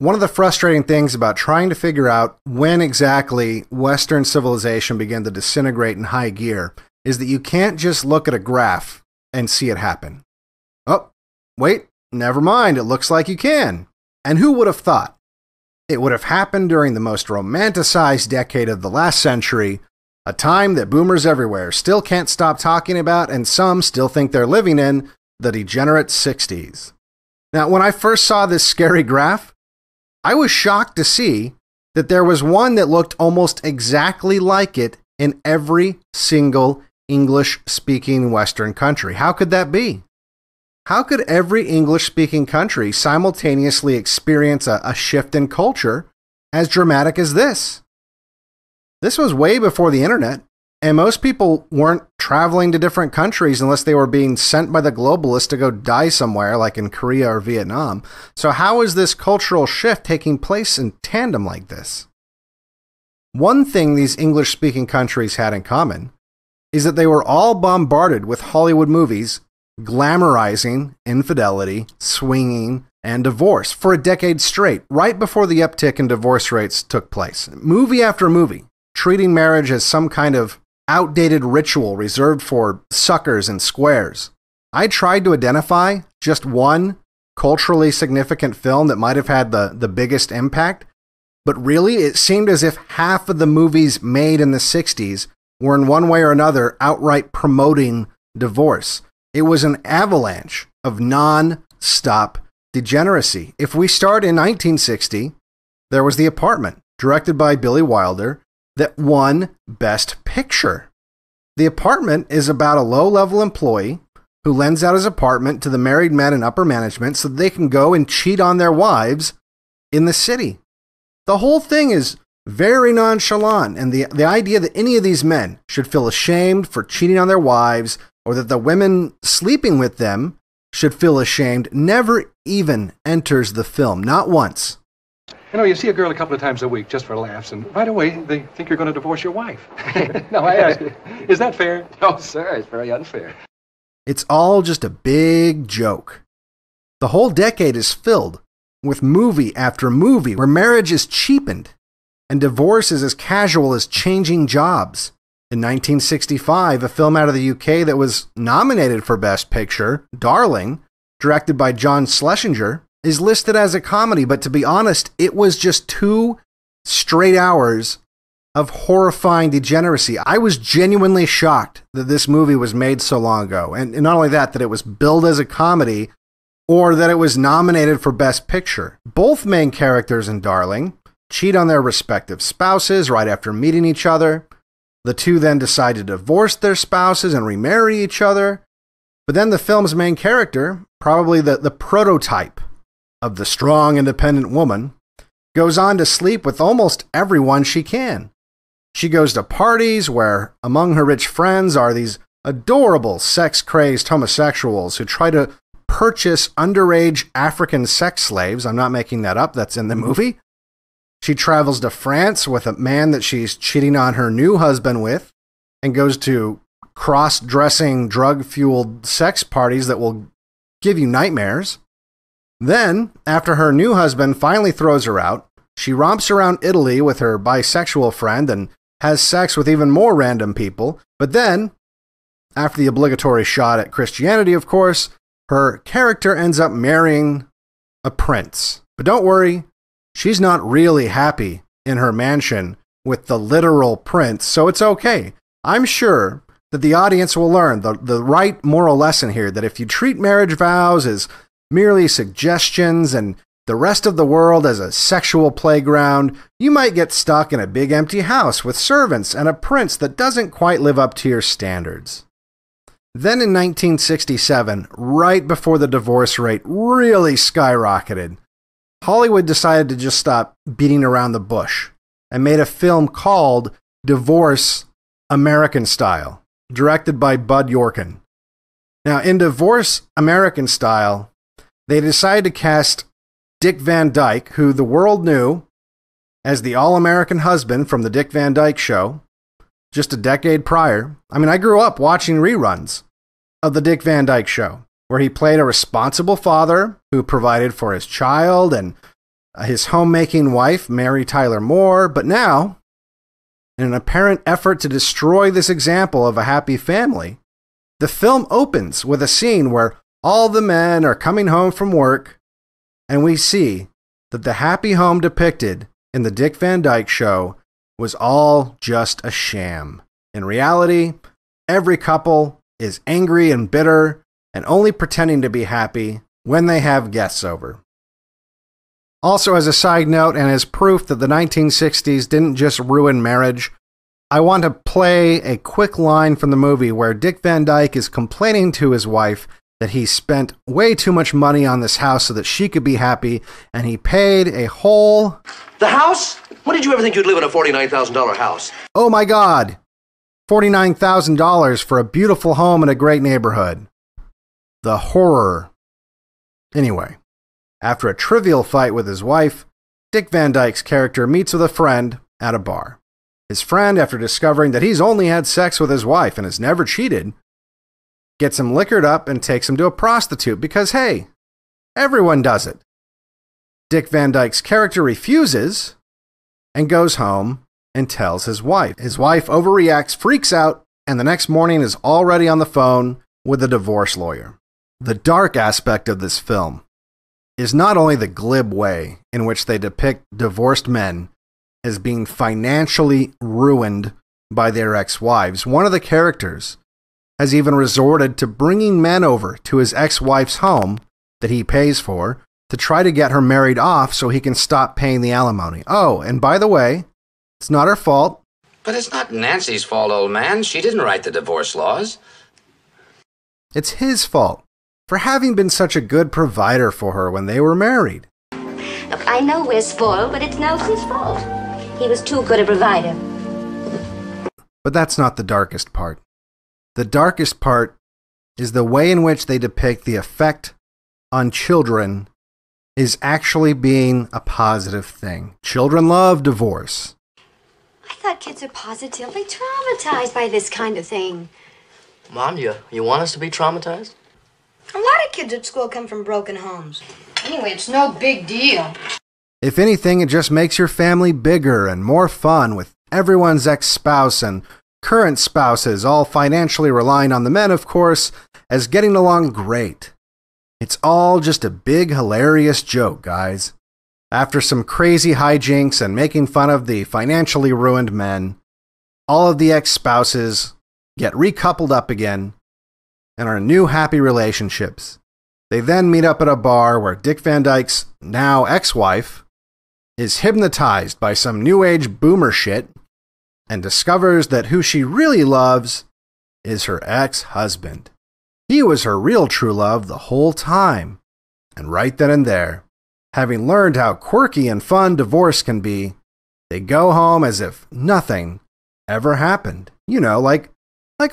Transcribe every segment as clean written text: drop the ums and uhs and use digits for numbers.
One of the frustrating things about trying to figure out when exactly Western civilization began to disintegrate in high gear is that you can't just look at a graph and see it happen. Oh, wait, never mind, it looks like you can. And who would have thought? It would have happened during the most romanticized decade of the last century, a time that boomers everywhere still can't stop talking about and some still think they're living in, the degenerate 60s. Now, when I first saw this scary graph, I was shocked to see that there was one that looked almost exactly like it in every single English-speaking Western country. How could that be? How could every English-speaking country simultaneously experience a shift in culture as dramatic as this? This was way before the internet, and most people weren't traveling to different countries unless they were being sent by the globalists to go die somewhere, like in Korea or Vietnam. So how is this cultural shift taking place in tandem like this? One thing these English-speaking countries had in common is that they were all bombarded with Hollywood movies glamorizing infidelity, swinging, and divorce for a decade straight, right before the uptick in divorce rates took place. Movie after movie, treating marriage as some kind of outdated ritual reserved for suckers and squares. I tried to identify just one culturally significant film that might have had the biggest impact, but really it seemed as if half of the movies made in the 60s were in one way or another outright promoting divorce. It was an avalanche of non-stop degeneracy. If we start in 1960, there was The Apartment, directed by Billy Wilder, that won Best Picture. The Apartment is about a low-level employee who lends out his apartment to the married men in upper management so they can go and cheat on their wives in the city. The whole thing is very nonchalant, and the idea that any of these men should feel ashamed for cheating on their wives or that the women sleeping with them should feel ashamed never even enters the film, not once. You know, you see a girl a couple of times a week just for laughs, and right away they think you're going to divorce your wife. Now, I ask you, is that fair? No, sir, it's very unfair. It's all just a big joke. The whole decade is filled with movie after movie where marriage is cheapened and divorce is as casual as changing jobs. In 1965, a film out of the UK that was nominated for Best Picture, Darling, directed by John Schlesinger, is listed as a comedy, but to be honest, it was just 2 straight hours of horrifying degeneracy. I was genuinely shocked that this movie was made so long ago, and not only that it was billed as a comedy, or that it was nominated for Best Picture. Both main characters in Darling cheat on their respective spouses right after meeting each other. The two then decide to divorce their spouses and remarry each other. But then the film's main character, probably the prototype of the strong, independent woman, goes on to sleep with almost everyone she can. She goes to parties where among her rich friends are these adorable sex-crazed homosexuals who try to purchase underage African sex slaves. I'm not making that up, that's in the movie. She travels to France with a man that she's cheating on her new husband with and goes to cross-dressing, drug-fueled sex parties that will give you nightmares. Then, after her new husband finally throws her out, she romps around Italy with her bisexual friend and has sex with even more random people. But then, after the obligatory shot at Christianity, of course, her character ends up marrying a prince. But don't worry, she's not really happy in her mansion with the literal prince, so it's okay. I'm sure that the audience will learn the right moral lesson here, that if you treat marriage vows as merely suggestions and the rest of the world as a sexual playground, you might get stuck in a big empty house with servants and a prince that doesn't quite live up to your standards. Then in 1967, right before the divorce rate really skyrocketed, Hollywood decided to just stop beating around the bush and made a film called Divorce American Style, directed by Bud Yorkin. Now, in Divorce American Style, they decided to cast Dick Van Dyke, who the world knew as the all-American husband from the Dick Van Dyke Show, just a decade prior. I mean, I grew up watching reruns of the Dick Van Dyke Show, where he played a responsible father who provided for his child and his homemaking wife, Mary Tyler Moore, but now, in an apparent effort to destroy this example of a happy family, the film opens with a scene where all the men are coming home from work, and we see that the happy home depicted in the Dick Van Dyke Show was all just a sham. In reality, every couple is angry and bitter and only pretending to be happy when they have guests over. Also, as a side note and as proof that the 1960s didn't just ruin marriage, I want to play a quick line from the movie where Dick Van Dyke is complaining to his wife that he spent way too much money on this house so that she could be happy, and he paid a whole... The house? When did you ever think you'd live in a $49,000 house? Oh my God! $49,000 for a beautiful home in a great neighborhood. The horror. Anyway, after a trivial fight with his wife, Dick Van Dyke's character meets with a friend at a bar. His friend, after discovering that he's only had sex with his wife and has never cheated, gets him liquored up and takes him to a prostitute because, hey, everyone does it. Dick Van Dyke's character refuses and goes home and tells his wife. His wife overreacts, freaks out, and the next morning is already on the phone with a divorce lawyer. The dark aspect of this film is not only the glib way in which they depict divorced men as being financially ruined by their ex-wives. One of the characters has even resorted to bringing men over to his ex-wife's home that he pays for to try to get her married off so he can stop paying the alimony. Oh, and by the way, it's not her fault. But it's not Nancy's fault, old man. She didn't write the divorce laws. It's his fault for having been such a good provider for her when they were married. Look, I know we're spoiled, but it's Nelson's fault. He was too good a provider. But that's not the darkest part. The darkest part is the way in which they depict the effect on children is actually being a positive thing. Children love divorce. I thought kids are positively traumatized by this kind of thing. Mom, you want us to be traumatized? A lot of kids at school come from broken homes. Anyway, it's no big deal. If anything, it just makes your family bigger and more fun with everyone's ex-spouse and current spouses all financially relying on the men, of course, as getting along great. It's all just a big, hilarious joke, guys. After some crazy hijinks and making fun of the financially ruined men, all of the ex-spouses get recoupled up again and are in new happy relationships. They then meet up at a bar where Dick Van Dyke's now ex-wife is hypnotized by some new age boomer shit and discovers that who she really loves is her ex-husband. He was her real true love the whole time. And right then and there, having learned how quirky and fun divorce can be, they go home as if nothing ever happened. You know, like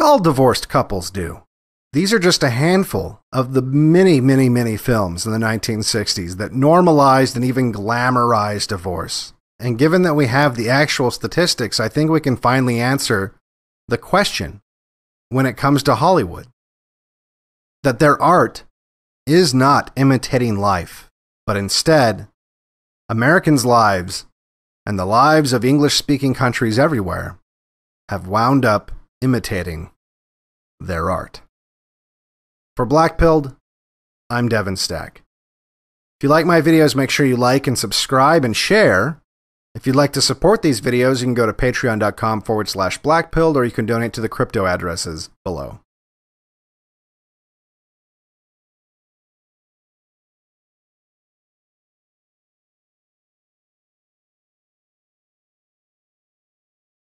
all divorced couples do. These are just a handful of the many, many, many films in the 1960s that normalized and even glamorized divorce. And given that we have the actual statistics, I think we can finally answer the question when it comes to Hollywood. That their art is not imitating life, but instead, Americans' lives and the lives of English-speaking countries everywhere have wound up imitating their art. For Blackpilled, I'm Devin Stack. If you like my videos, make sure you like and subscribe and share. If you'd like to support these videos, you can go to patreon.com/blackpilled, or you can donate to the crypto addresses below.